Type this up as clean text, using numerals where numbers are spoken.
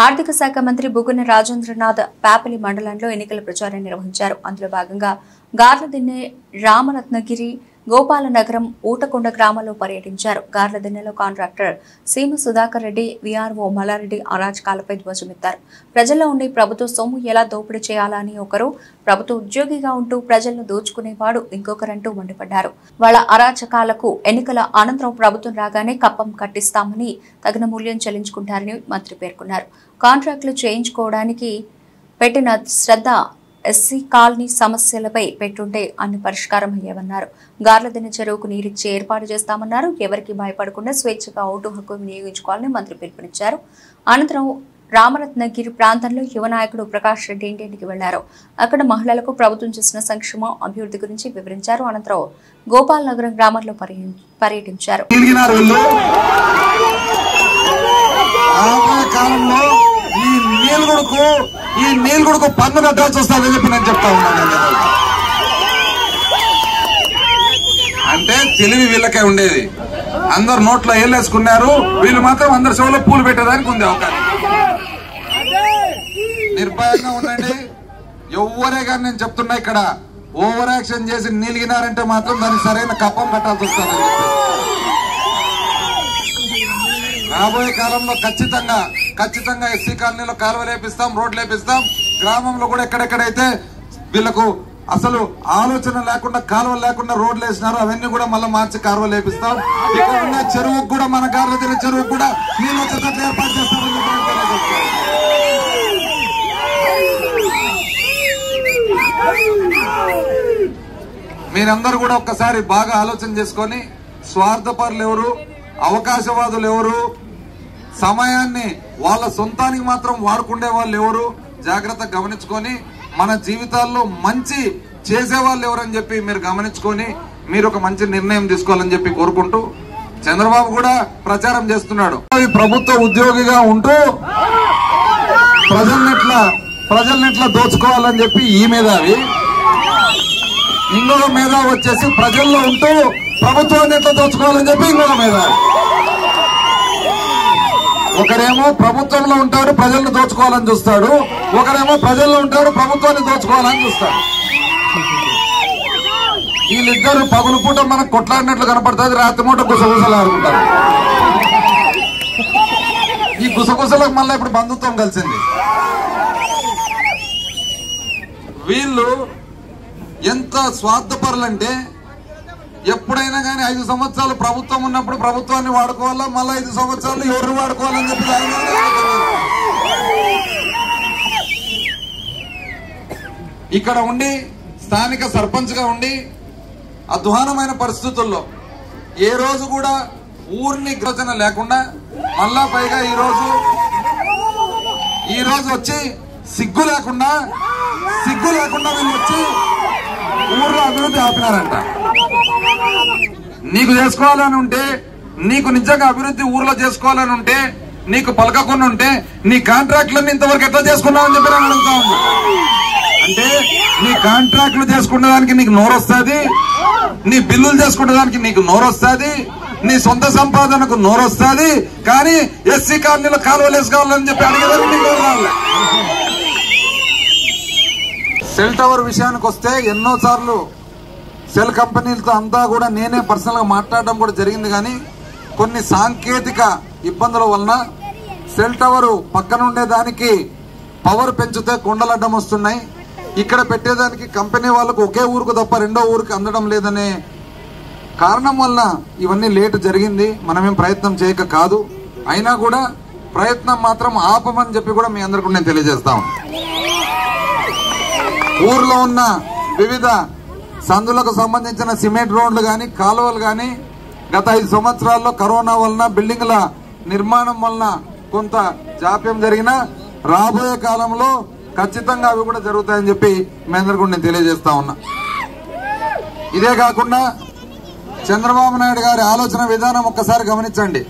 ఆర్థిక శాఖ మంత్రి బుగ్గన రాజేంద్రనాథ్ పాపలి మండలంలో ఎన్నికల ప్రచారం నిర్వహించారు. అందులో భాగంగా గార్లదిన్నె, రామరత్నగిరి, గోపాలనగరం, ఊటకొండ గ్రామాల్లో పర్యటించారు. గార్లదిన్నెలో కాంట్రాక్టర్ సీమ సుధాకర్ రెడ్డి, వీఆర్ఓ మల్లారెడ్డి అరాచకాలపై ధ్వజమెత్తారు. ప్రజల్లో ఉండే ప్రభుత్వ సొమ్ము ఎలా దోపిడీ చేయాలని ఒకరు ప్రభుత్వ ఉద్యోగిగా ఉంటూ ప్రజలను దోచుకునేవాడు ఇంకొకరంటూ మండిపడ్డారు. వాళ్ళ అరాచకాలకు ఎన్నికల అనంతరం ప్రభుత్వం రాగానే కప్పం కట్టిస్తామని తగిన మూల్యం చెల్లించుకుంటారని మంత్రి పేర్కొన్నారు. కాంట్రాక్టులు చేయించుకోవడానికి పెట్టిన శ్రద్ధ ఎస్సీ కాలనీ సమస్యలపై పెట్టుంటే అన్ని పరిష్కారం అయ్యేవన్నారు. గార్లదిన్నె చెరువుకు నీరిచ్చే ఏర్పాటు చేస్తామన్నారు. ఎవరికి భయపడకుండా స్వేచ్ఛగా ఓటు హక్కు వినియోగించుకోవాలని మంత్రి పిలుపునిచ్చారు. అనంతరం రామరత్నగిరి ప్రాంతంలో యువ నాయకుడు ప్రకాష్ రెడ్డి ఇంటింటికి వెళ్లారు. అక్కడ మహిళలకు ప్రభుత్వం చేసిన సంక్షేమ అభివృద్ధి గురించి వివరించారు. అనంతరం గోపాలనగరం గ్రామంలో పర్యటించారు. ఈ నీలగుడుకు పన్ను కట్టాల్సి వస్తుందని చెప్పి నేను చెప్తా ఉన్నాను. అంటే తెలివి వీళ్ళకే ఉండేది. అందరు నోట్లో ఏళ్ళేసుకున్నారు, వీళ్ళు మాత్రం అందరు చెవులో పూలు పెట్టేదానికి ఉంది అవకాశం. నిర్భయంగా ఉండండి. ఎవరే కానీ నేను చెప్తున్నా, ఇక్కడ ఓవర్ యాక్షన్ చేసి నీలిగినారంటే మాత్రం దానికి సరైన కప్పం కట్టాల్సి వస్తుందని చెప్పి రాబోయే కాలంలో ఖచ్చితంగా ఎస్సీ కాలనీలో కాలువలు వేపిస్తాం, రోడ్లు వేపిస్తాం. గ్రామంలో కూడా ఎక్కడెక్కడైతే వీళ్ళకు అసలు ఆలోచన లేకుండా కాలువలు లేకుండా రోడ్లు వేసినారు అవన్నీ కూడా మళ్ళీ మార్చి కాలువలు వేపిస్తాం. ఇక్కడ ఉన్న చెరువుకు కూడా మన గార్లదిన్నె చెరువుకు కూడా నీళ్ళు వచ్చేటట్లు ఏర్పాటు చేస్తామని మీరందరూ కూడా ఒక్కసారి బాగా ఆలోచన చేసుకొని స్వార్థపరులు ఎవరు, అవకాశవాదులు ఎవరు, సమయాన్ని వాళ్ళ సొంతానికి మాత్రం వాడుకునే వాళ్ళు ఎవరు జాగ్రత్తగా గమనించుకొని మన జీవితాల్లో మంచి చేసే వాళ్ళు ఎవరని చెప్పి మీరు గమనించుకొని మీరు ఒక మంచి నిర్ణయం తీసుకోవాలని చెప్పి కోరుకుంటూ చంద్రబాబు కూడా ప్రచారం చేస్తున్నాడు. ప్రభుత్వ ఉద్యోగిగా ఉంటూ ప్రజల్నెట్లా దోచుకోవాలని చెప్పి ఈ మేధావి, ఇంకొక మేధావి వచ్చేసి ప్రజల్లో ఉంటూ ప్రభుత్వాన్ని ఎట్లా దోచుకోవాలని చెప్పి ఇంకొక మేధావి. ఒకరేమో ప్రభుత్వంలో ఉంటాడు, ప్రజలను దోచుకోవాలని చూస్తాడు. ఒకరేమో ప్రజల్లో ఉంటాడు, ప్రభుత్వాన్ని దోచుకోవాలని చూస్తాడు. వీళ్ళిద్దరు పగులు పూట మనకు కొట్లాడినట్లు కనపడుతుంది, రాత్రి మూట గుసగుసలు ఆడుకుంటారు. ఈ గుసగుసలకు మళ్ళీ ఇప్పుడు బంధుత్వం కలిసింది. వీళ్ళు ఎంత స్వార్థపరులంటే ఎప్పుడైనా కానీ 5 సంవత్సరాలు ప్రభుత్వం ఉన్నప్పుడు ప్రభుత్వాన్ని వాడుకోవాలా, మళ్ళీ 5 సంవత్సరాలు ఎవరు వాడుకోవాలని చెప్పి ఇక్కడ ఉండి స్థానిక సర్పంచ్ గా ఉండి అధ్వానమైన పరిస్థితుల్లో ఏ రోజు కూడా ఊరిని గ్రచన లేకుండా మళ్ళా పైగా ఈ రోజు వచ్చి సిగ్గు లేకుండా వీళ్ళు వచ్చి ఊర్లో అభివృద్ధి ఆపినారంట. నీకు చేసుకోవాలని ఉంటే, నీకు నిజంగా అభివృద్ధి ఊర్లో చేసుకోవాలని ఉంటే, నీకు పలకకుండా ఉంటే నీ కాంట్రాక్టులన్నీ ఇంతవరకు ఎట్లా చేసుకున్నావు అని చెప్పి నేను అడుగుతా ఉన్నా. అంటే నీ కాంట్రాక్టులు చేసుకునే దానికి నీకు నోరొస్తుంది, నీ బిల్లులు చేసుకునే దానికి నీకు నోరొస్తుంది, నీ సొంత సంపాదనకు నోరొస్తుంది, కానీ ఎస్సీ కాలనీలో కాలువలు వేసుకోవాలని చెప్పి అడిగేదానికి నీకు నోరు రావాలి. సెల్ టవర్ విషయానికి వస్తే ఎన్నో సార్లు సెల్ కంపెనీలతో అంతా కూడా నేనే పర్సనల్ గా మాట్లాడడం కూడా జరిగింది. కానీ కొన్ని సాంకేతిక ఇబ్బందుల వలన సెల్ టవర్ పక్కన ఉండేదానికి పవర్ పెంచితే కొండలడ్డం వస్తున్నాయి. ఇక్కడ పెట్టేదానికి కంపెనీ వాళ్ళకు ఒకే ఊరుకు తప్ప రెండో ఊరికి అందడం లేదనే కారణం వలన ఇవన్నీ లేట్ జరిగింది. మనమేం ప్రయత్నం చేయక కాదు, అయినా కూడా ప్రయత్నం మాత్రం ఆపమని చెప్పి కూడా మీ అందరికీ నేను తెలియజేస్తాను. ఊర్లో ఉన్న వివిధ సందులకు సంబంధించిన సిమెంట్ రోడ్లు కానీ కాలువలు కానీ గత 5 సంవత్సరాల్లో కరోనా వలన బిల్డింగ్ల నిర్మాణం వలన కొంత జాప్యం జరిగినా రాబోయే కాలంలో ఖచ్చితంగా అవి కూడా జరుగుతాయని చెప్పి మీ అందరికీ నేను తెలియజేస్తా ఉన్నా. ఇదే కాకుండా చంద్రబాబు నాయుడు గారి ఆలోచన విధానం ఒక్కసారి గమనించండి.